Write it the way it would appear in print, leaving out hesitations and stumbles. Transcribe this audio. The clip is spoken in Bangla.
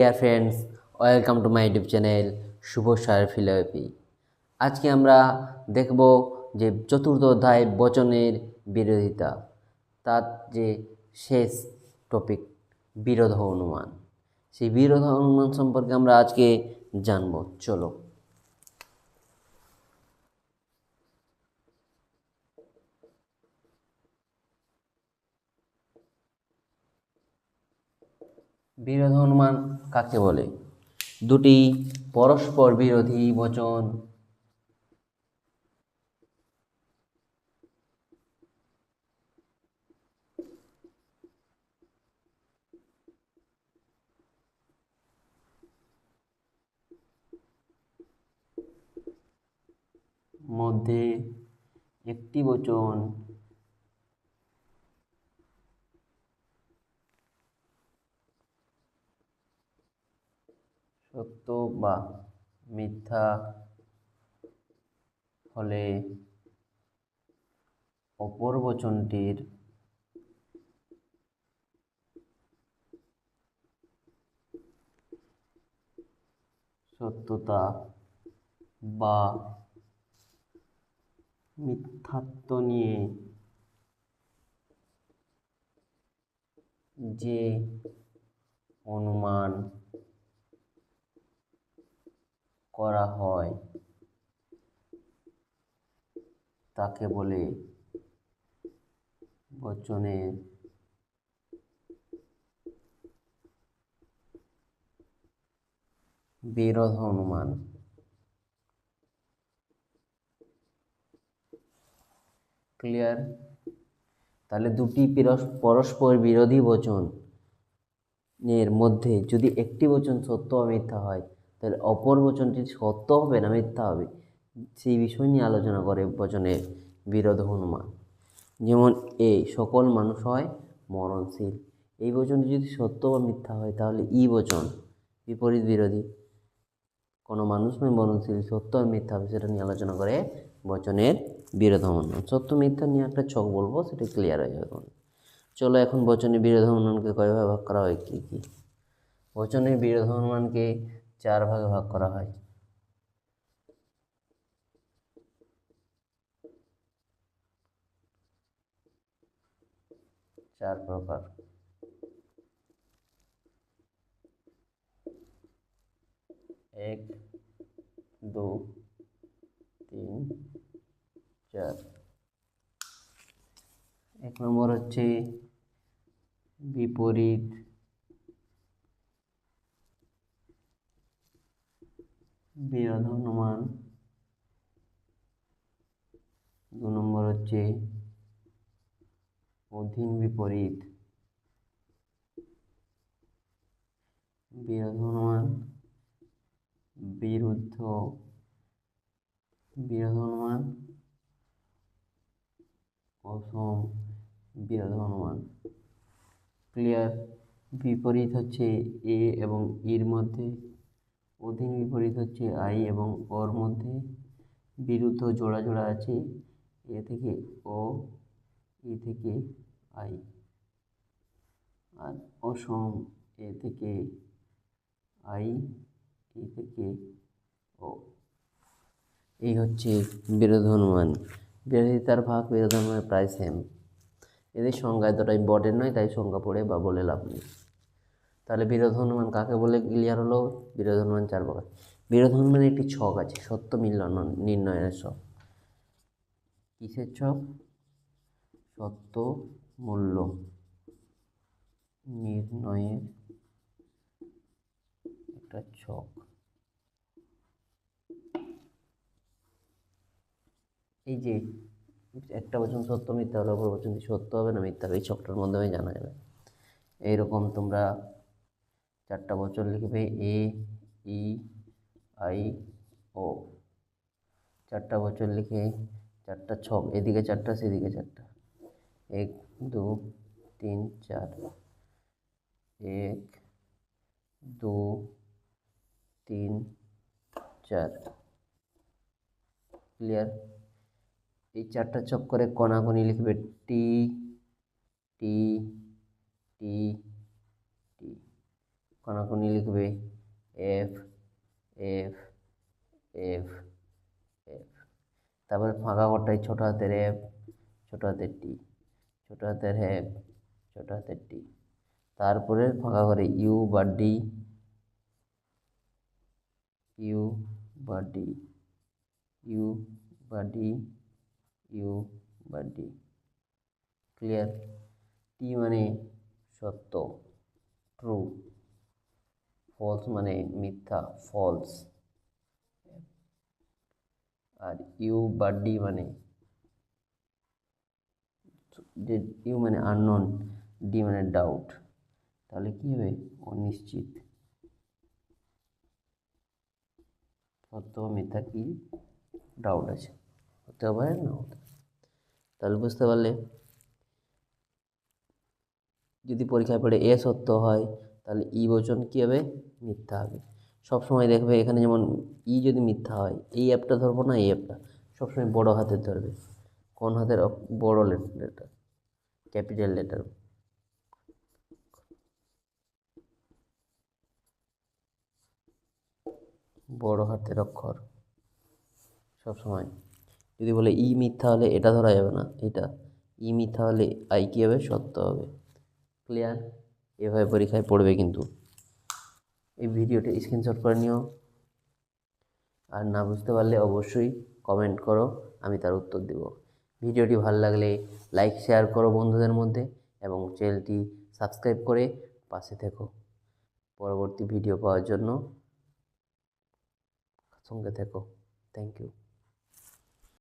Deer friends, welcome to my YouTube channel Shubho sir philosophy. আজকে আমরা দেখব যে চতুর্থ অধ্যায় বচনের বিরোধিতা, তার যে শেষ টপিক বিরোধ অনুমান। সেই বিরোধ অনুমান সম্পর্কে আমরা আজকে জানব। চলো। বিরোধ অনুমান কাকে বলে? দুটি পরস্পর বিরোধী বচন মধ্যে একটি বচন সত্য বা মিথ্যা হলে অপর বচনটির সত্যতা বা মিথ্যাত্ব নিয়ে যে অনুমান করা হয় তাকে বলে বচনের বিরোধ অনুমান। ক্লিয়ার? তাহলে দুটি পরস্পর বিরোধী বচন এর মধ্যে যদি একটি বচন সত্য বা মিথ্যা হয়, তাহলে অপর বচনটি সত্য হবে না মিথ্যা হবে, সেই বিষয় নিয়ে আলোচনা করে বচনের বিরোধ অনুমান। যেমন সকল মানুষ হয় মরণশীল, এই বচনটি যদি সত্য বা মিথ্যা হয় তাহলে বচন বিপরীত বিরোধী। কোনো মানুষ নয় মরণশীল, সত্য আর মিথ্যা হবে, সেটা নিয়ে আলোচনা করে বচনের বিরোধ অনুমান। সত্য মিথ্যা নিয়ে একটা ছক বলবো, সেটা ক্লিয়ার হয়ে যাবে। চলো এখন বচনের বিরোধ অনুমানকে কয়ভাবে ভাগ করা হয়, কি কি? বচনের বিরোধ অনুমানকে 4 ভাগে ভাগ করা হয়। চার প্রকার। 1, 2, 3, 4। 1 নম্বর হচ্ছে বিপরীত বিরোধ অনুমান। 2 নম্বর হচ্ছে অধীন বিপরীত বিরোধ অনুমান। বিরুদ্ধ বিরোধ অনুমান, অসম বিরোধ অনুমান। ক্লিয়ার? বিপরীত হচ্ছে এ এবং ইর মধ্যে, অধীন বিপরীত হচ্ছে আই এবং ওর মধ্যে, বিরুদ্ধ জোড়া জোড়া আছে এ থেকে ও, ই থেকে আই, আর অসম এ থেকে আই, ই থেকে ও। এই হচ্ছে বিরোধ অনুমান। বিরোধিতার ভাগ বিরোধ অনুমান প্রায় সেম। এদের সংজ্ঞা এতটা ইম্পর্টেন্ট নয়, তাই সংজ্ঞা পড়ে বা বলে লাভ নেই। তাহলে বিরোধ অনুমান কাকে বলে ক্লিয়ার হলো। বিরোধ অনুমান 4 প্রকার। বিরোধ অনুমানের একটি ছক আছে, সত্য মিলন নির্ণয়ের ছক। কিসের ছক? সত্য মূল্য নির্ণয়ের একটা ছক। এই যে একটা বচন সত্য মিথ্যা হলে অপর বচনটি সত্য হবে না মিথ্যা হবে, এই ছকটার মাধ্যমে জানা যাবে। এইরকম তোমরা 4টা বচন লিখবে, এ, ই, আই, ও। 4টা বচন লিখে 4টা ছক, এদিকে 4টা সেদিকে 4টা। 1, 2, 3, 4। 1, 2, 3, 4। ক্লিয়ার? এই 4টা ছক করে কোনাকুনি লিখবে টি, টি, টি, টি। কোনাকুনি লিখবে এফ এফ এফ এফ। তারপরে ফাঁকা ঘরটায় ছোট হাতের এফ, ছোট হাতের টি, ছোট হাতের এফ, ছোট হাতের টি। তারপরে ফাঁকা ঘরে ইউ বা ডি, ইউ বা ডি, ইউ বা ডি, ইউ বা ডি। ক্লিয়ার? টি মানে সত্য, ট্রু। ফলস মানে মিথ্যা, ফলস। আর ইউ বা ডি মানে ইউ মানে আননোন, ডি মানে ডাউট। তাহলে কি হবে? অনিশ্চিত। সত্য বা মিথ্যা কি ডাউট আছে, হতে পারে না হতে। তাহলে বুঝতে পারলে, যদি পরীক্ষায় পড়ে এ সত্য হয় তাহলে ই বচন কী হবে? মিথ্যা হবে। সবসময় দেখবে এখানে যেমন ই যদি মিথ্যা হয়, এই অ্যাপটা ধরবো না, এই অ্যাপটা সবসময় বড় হাতের ধরবে। কোন হাতের? বড় লেটার, ক্যাপিটাল লেটার। বড় হাতের অক্ষর সবসময়। যদি বলে ই মিথ্যা হলে এটা ধরা যাবে না, এটা ই মিথ্যা হলে আই কী হবে? সত্য হবে। ক্লিয়ার? এভাবে পরীক্ষায় পড়বে কিন্তু। এই ভিডিওটা স্ক্রিনশট করে নিও। আর না বুঝতে পারলে অবশ্যই কমেন্ট করো, আমি তার উত্তর দেব। ভিডিওটি ভালো লাগলে লাইক শেয়ার করো বন্ধুদের মধ্যে, এবং চ্যানেলটি সাবস্ক্রাইব করে পাশে থেকো। পরবর্তী ভিডিও পাওয়ার জন্য সঙ্গে থেকো। Thank you.